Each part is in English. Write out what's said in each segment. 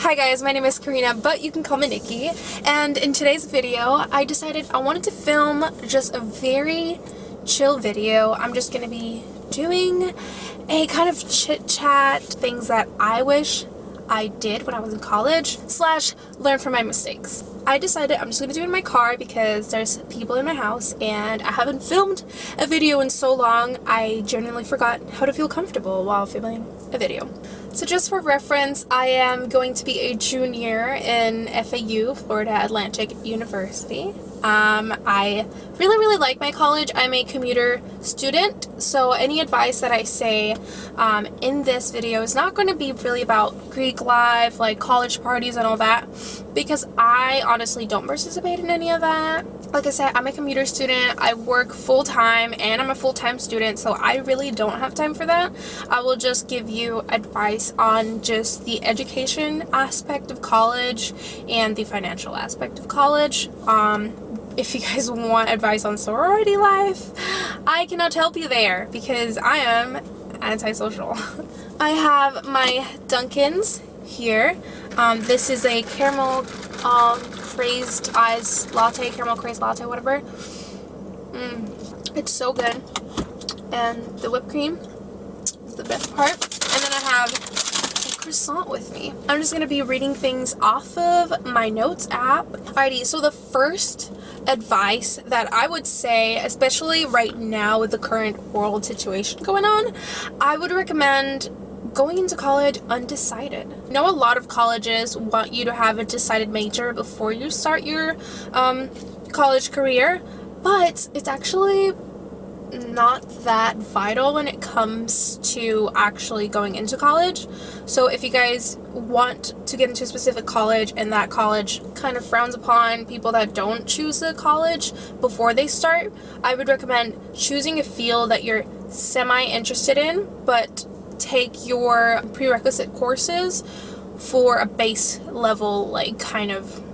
Hi guys, my name is Karina, but you can call me Nikki, and in today's video I decided I wanted to film just a very chill video. I'm just going to be doing a kind of chit chat, things that I wish I did when I was in college / learn from my mistakes. I decided I'm just going to do it in my car because there's people in my house and I haven't filmed a video in so long. I genuinely forgot how to feel comfortable while filming a video. So just for reference, I am going to be a junior in FAU, Florida Atlantic University. I really like my college. I'm a commuter student, so any advice that I say in this video is not going to be really about Greek life, like college parties and all that, because I honestly don't participate in any of that. Like I said, I'm a commuter student, I work full-time, and I'm a full-time student, so I really don't have time for that. I will just give you advice on just the education aspect of college and the financial aspect of college. If you guys want advice on sorority life, I cannot help you there because I am antisocial. I have my Dunkins here. This is a caramel crazed ice latte, caramel crazed latte, whatever. It's so good. And the whipped cream is the best part. And then I have a croissant with me. I'm just going to be reading things off of my notes app. Alrighty, so the first advice that I would say, especially right now with the current world situation going on, I would recommend going into college undecided. I know a lot of colleges want you to have a decided major before you start your college career, but it's actually not that vital when it comes to actually going into college. So if you guys want to get into a specific college and that college kind of frowns upon people that don't choose a college before they start, I would recommend choosing a field that you're semi-interested in, but take your prerequisite courses for a base level, like kind of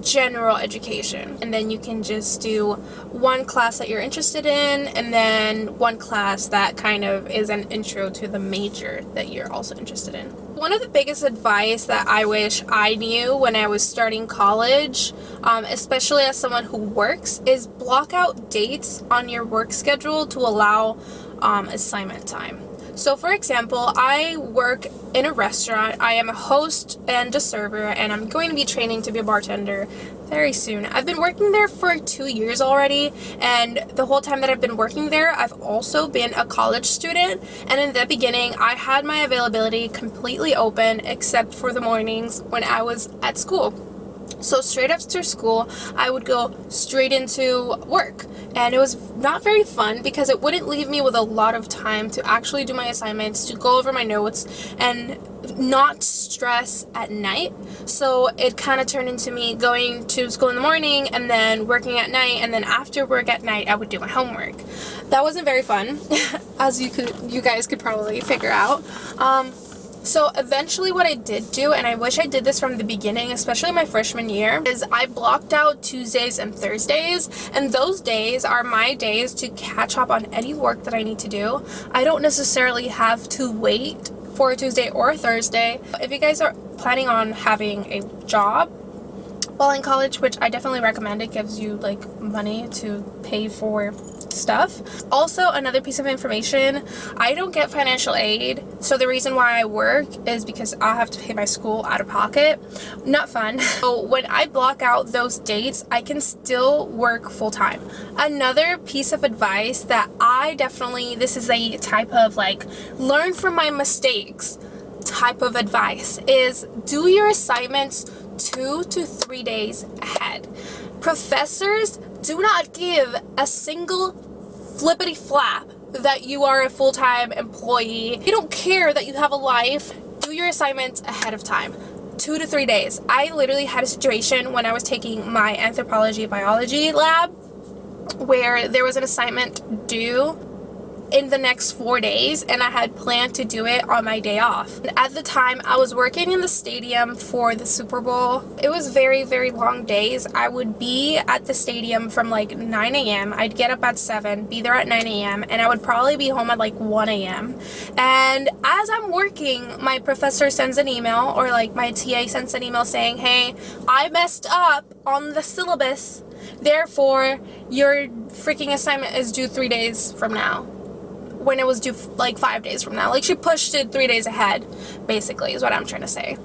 general education, and then you can just do one class that you're interested in and then one class that kind of is an intro to the major that you're also interested in. One of the biggest advice that I wish I knew when I was starting college, especially as someone who works, is block out dates on your work schedule to allow assignment time. So for example, I work in a restaurant. I am a host and a server, and I'm going to be training to be a bartender very soon. I've been working there for 2 years already, and the whole time that I've been working there, I've also been a college student, and in the beginning, I had my availability completely open except for the mornings when I was at school. So straight after school, I would go straight into work. And it was not very fun because it wouldn't leave me with a lot of time to actually do my assignments, to go over my notes, and not stress at night. So it kind of turned into me going to school in the morning and then working at night, and then after work at night, I would do my homework. That wasn't very fun, as you guys could probably figure out. So eventually what I did do, and I wish I did this from the beginning, especially my freshman year, is I blocked out Tuesdays and Thursdays, and those days are my days to catch up on any work that I need to do. I don't necessarily have to wait for a Tuesday or a Thursday. If you guys are planning on having a job while in college, which I definitely recommend, it gives you like money to pay for stuff. Also, another piece of information, I don't get financial aid, so the reason why I work is because I have to pay my school out of pocket. Not fun. So when I block out those dates, I can still work full-time. Another piece of advice that I definitely, this is a type of like learn from my mistakes type of advice, is do your assignments 2 to 3 days ahead. Professors do not give a single flippity flap that you are a full-time employee. They don't care that you have a life. Do your assignments ahead of time. 2 to 3 days. I literally had a situation when I was taking my anthropology biology lab where there was an assignment due in the next 4 days, and I had planned to do it on my day off. And at the time, I was working in the stadium for the Super Bowl. It was very, very long days. I would be at the stadium from like 9 a.m. I'd get up at 7, be there at 9 a.m., and I would probably be home at like 1 a.m. And as I'm working, my professor sends an email, or like my TA sends an email saying, hey, I messed up on the syllabus. Therefore, your freaking assignment is due 3 days from now. When it was due like 5 days from now. Like, she pushed it 3 days ahead, basically, is what I'm trying to say.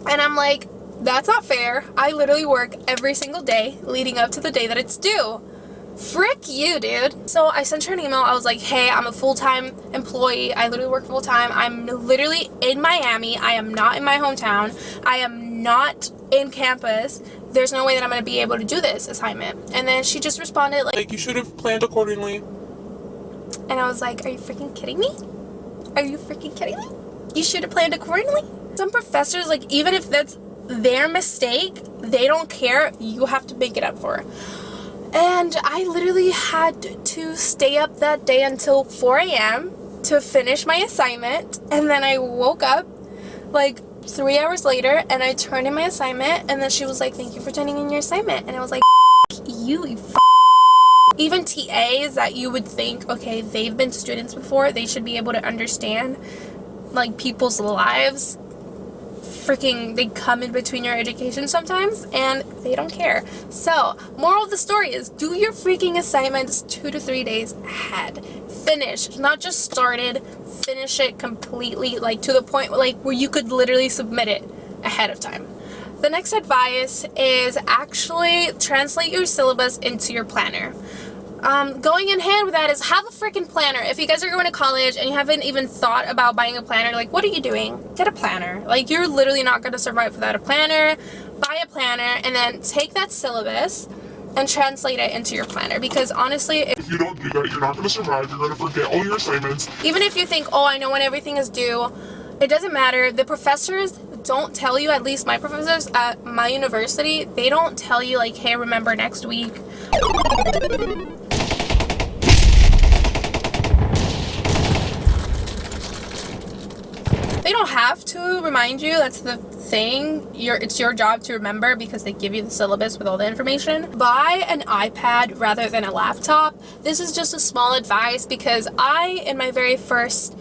And I'm like, that's not fair. I literally work every single day leading up to the day that it's due. Frick you, dude. So I sent her an email. I was like, hey, I'm a full-time employee. I literally work full-time. I'm literally in Miami. I am not in my hometown. I am not in campus. There's no way that I'm going to be able to do this assignment. And then she just responded like, you should have planned accordingly. And I was like, are you freaking kidding me? Are you freaking kidding me? You should have planned accordingly. Some professors, like, even if that's their mistake, they don't care. You have to make it up for it. And I literally had to stay up that day until 4 a.m. to finish my assignment. And then I woke up like 3 hours later and I turned in my assignment. And then she was like, thank you for turning in your assignment. And I was like, you even TAs that you would think, okay, they've been students before, they should be able to understand like people's lives. Freaking, they come in between your education sometimes and they don't care. So, moral of the story is, do your freaking assignments 2 to 3 days ahead. Finish, not just started, finish it completely, like to the point like where you could literally submit it ahead of time. The next advice is actually translate your syllabus into your planner. Going in hand with that is have a freaking planner. If you guys are going to college and you haven't even thought about buying a planner, like, what are you doing? Get a planner. Like, you're literally not going to survive without a planner. Buy a planner and then take that syllabus and translate it into your planner, because honestly, if you don't do that, you're not going to survive. You're going to forget all your assignments. Even if you think, oh, I know when everything is due, it doesn't matter. The professors don't tell you, at least my professors at my university, they don't tell you like, hey, remember next week. They don't have to remind you. That's the thing. It's your job to remember, because they give you the syllabus with all the information. Buy an iPad rather than a laptop. This is just a small advice, because in my very first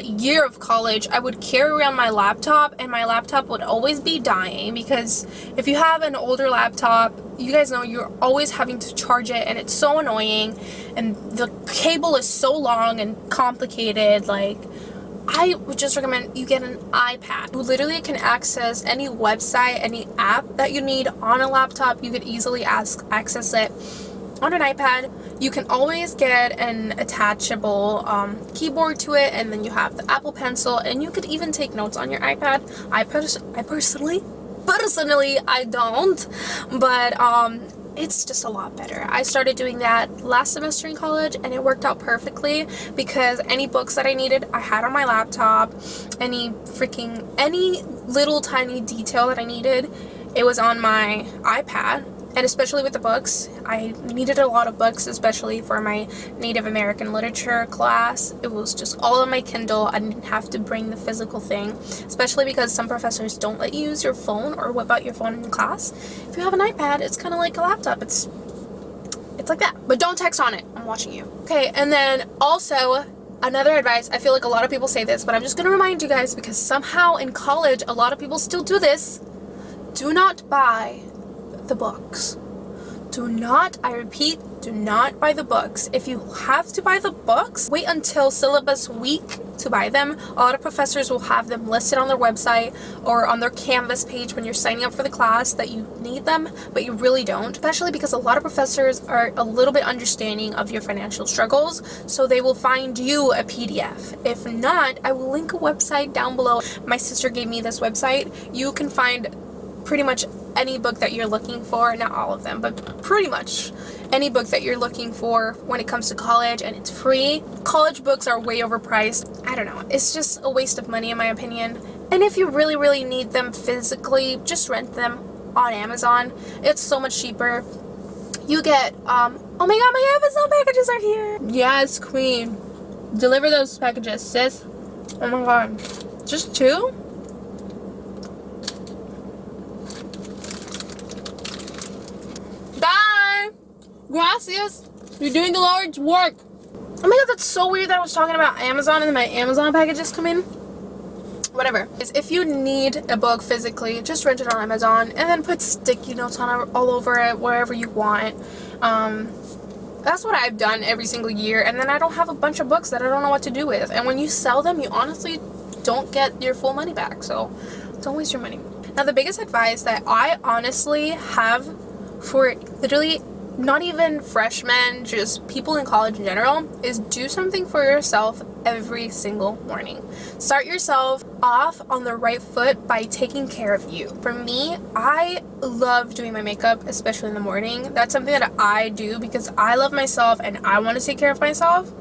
year of college, I would carry around my laptop, and my laptop would always be dying, because if you have an older laptop, you guys know you're always having to charge it, and it's so annoying, and the cable is so long and complicated. Like, I would just recommend you get an iPad. You literally can access any website, any app that you need on a laptop. You could easily access it on an iPad. You can always get an attachable keyboard to it, and then you have the Apple Pencil, and you could even take notes on your iPad. I personally, I don't, but it's just a lot better. I started doing that last semester in college, and it worked out perfectly, because any books that I needed, I had on my laptop. Any little tiny detail that I needed, it was on my iPad. And especially with the books, I needed a lot of books, especially for my Native American literature class. It was just all on my Kindle. I didn't have to bring the physical thing, especially because some professors don't let you use your phone or whip out your phone in class. If you have an iPad, it's kind of like a laptop. It's like that. But don't text on it. I'm watching you. Okay, and then also, another advice, I feel like a lot of people say this, but I'm just going to remind you guys, because somehow in college, a lot of people still do this. Do not buy the books. Do not, I repeat, do not buy the books. If you have to buy the books, wait until syllabus week to buy them. A lot of professors will have them listed on their website or on their Canvas page when you're signing up for the class that you need them, but you really don't. Especially because a lot of professors are a little bit understanding of your financial struggles, so they will find you a PDF. If not, I will link a website down below. My sister gave me this website. You can find pretty much any book that you're looking for, not all of them, but pretty much any book that you're looking for when it comes to college, and it's free. College books are way overpriced. I don't know. It's just a waste of money in my opinion. And if you really, really need them physically, just rent them on Amazon. It's so much cheaper. You get, oh my god, my Amazon packages are here. Yes, queen. Deliver those packages, sis. Oh my god. Just 2? Bye! Gracias. You're doing the Lord's work. Oh my god, that's so weird that I was talking about Amazon and then my Amazon packages come in. Whatever. If you need a book physically, just rent it on Amazon and then put sticky notes on all over it, wherever you want. That's what I've done every single year, and then I don't have a bunch of books that I don't know what to do with. And when you sell them, you honestly don't get your full money back, so don't waste your money. Now, the biggest advice that I honestly have for literally not even freshmen, just people in college in general, is do something for yourself every single morning. Start yourself off on the right foot by taking care of you. For me, I love doing my makeup, especially in the morning. That's something that I do because I love myself and I want to take care of myself.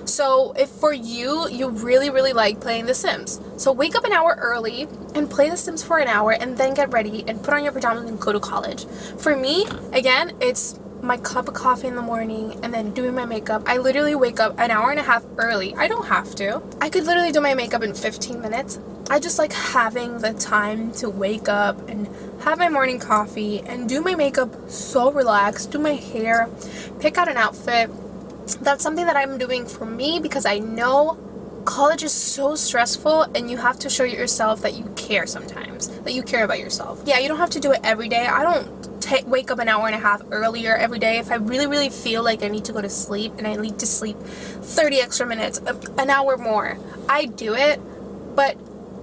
So if for you really, really like playing The Sims, so wake up an hour early and play The Sims for an hour and then get ready and put on your pajamas and go to college. For me, again, it's my cup of coffee in the morning and then doing my makeup. I literally wake up an hour and a half early. I don't have to. I could literally do my makeup in 15 minutes. I just like having the time to wake up and have my morning coffee and do my makeup so relaxed, do my hair, pick out an outfit. That's something that I'm doing for me because I know college is so stressful and you have to show yourself that you care sometimes, that you care about yourself. Yeah, you don't have to do it every day. I don't wake up an hour and a half earlier every day. If I really, really feel like I need to go to sleep and I need to sleep 30 extra minutes, an hour more, I do it. But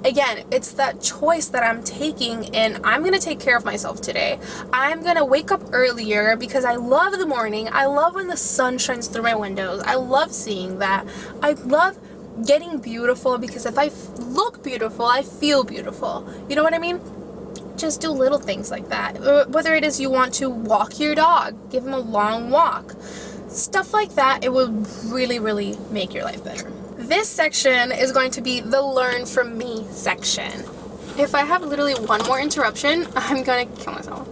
again, it's that choice that I'm taking, and I'm going to take care of myself today. I'm going to wake up earlier because I love the morning. I love when the sun shines through my windows. I love seeing that. I love getting beautiful because if I look beautiful, I feel beautiful. You know what I mean? Just do little things like that. Whether it is you want to walk your dog, give him a long walk, stuff like that, it will really, really make your life better. This section is going to be the Learn From Me section. If I have literally one more interruption, I'm gonna kill myself.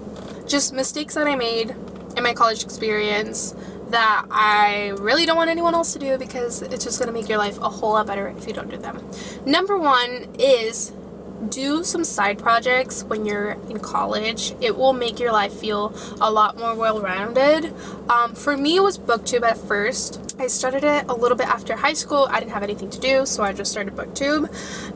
Just mistakes that I made in my college experience that I really don't want anyone else to do because it's just gonna make your life a whole lot better if you don't do them. Number 1 is do some side projects when you're in college. It will make your life feel a lot more well-rounded. For me, it was booktube at first. I started it a little bit after high school. I didn't have anything to do, so I just started booktube.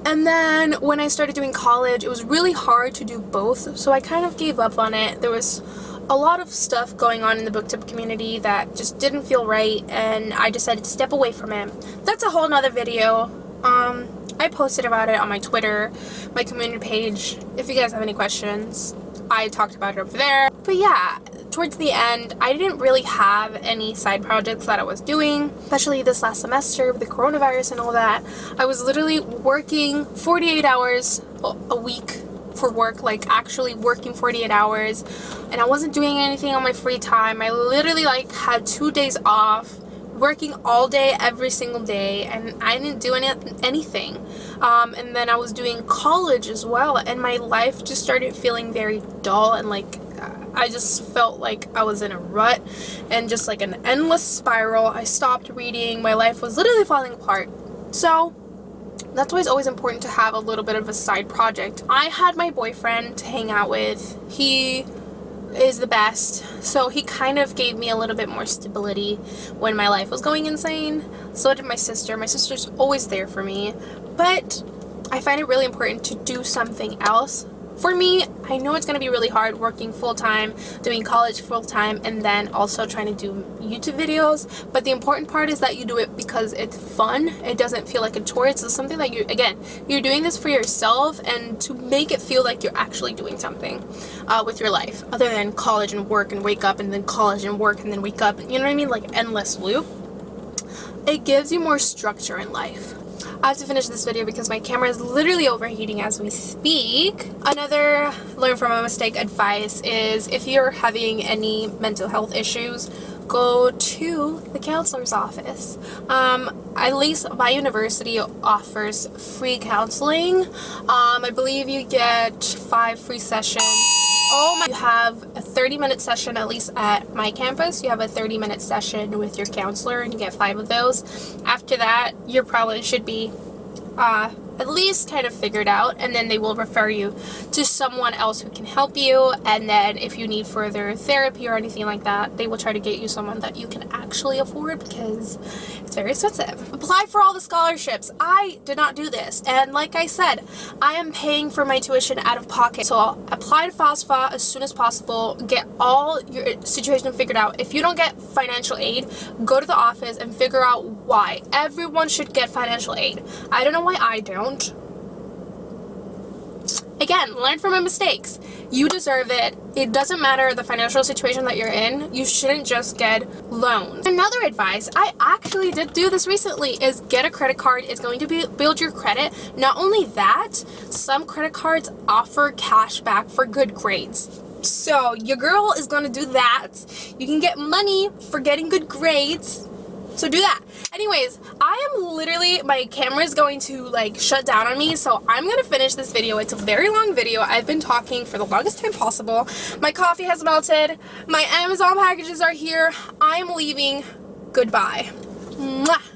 And then when I started doing college, it was really hard to do both, so I kind of gave up on it. There was a lot of stuff going on in the booktube community that just didn't feel right, and I decided to step away from it. That's a whole nother video. I posted about it on my Twitter, my community page. If you guys have any questions, I talked about it over there. But yeah, towards the end, I didn't really have any side projects that I was doing, especially this last semester with the coronavirus and all that. I was literally working 48 hours a week for work, like actually working 48 hours, and I wasn't doing anything on my free time. I literally like had 2 days off, working all day every single day, and I didn't do anything. And then I was doing college as well, and my life just started feeling very dull, and like I just felt like I was in a rut and just like an endless spiral. I stopped reading. My life was literally falling apart. So that's why it's always important to have a little bit of a side project. I had my boyfriend to hang out with. He is the best, so he kind of gave me a little bit more stability when my life was going insane. So did my sister. My sister's always there for me, but I find it really important to do something else. For me, I know it's going to be really hard working full-time, doing college full-time, and then also trying to do YouTube videos, but the important part is that you do it because it's fun. It doesn't feel like a chore. It's just something that you're doing this for yourself and to make it feel like you're actually doing something with your life, other than college and work and wake up and then college and work and then wake up. You know what I mean? Like endless loop. It gives you more structure in life. I have to finish this video because my camera is literally overheating as we speak. Another learn from a mistake advice is if you're having any mental health issues, go to the counselor's office. At least my university offers free counseling. I believe you get 5 free sessions. Oh my, you have a 30-minute session, at least at my campus. You have a 30-minute session with your counselor, and you get 5 of those. After that, you probably should be at least kind of figured out, and then they will refer you to someone else who can help you. And then if you need further therapy or anything like that, they will try to get you someone that you can actually afford, because it's very expensive. Apply for all the scholarships. I did not do this, and like I said, I am paying for my tuition out of pocket. So I'll apply to FAFSA as soon as possible, get all your situation figured out. If you don't get financial aid, go to the office and figure out why. Everyone should get financial aid. I don't know why I don't. Again, learn from my mistakes. You deserve it. It doesn't matter the financial situation that you're in. You shouldn't just get loans. Another advice, I actually did do this recently, is get a credit card. It's going to build your credit. Not only that, some credit cards offer cash back for good grades. So your girl is going to do that. You can get money for getting good grades. So do that. Anyways, I am literally, my camera is going to like shut down on me, so I'm gonna finish this video. It's a very long video. I've been talking for the longest time possible. My coffee has melted. My Amazon packages are here. I am leaving. Goodbye. Mwah.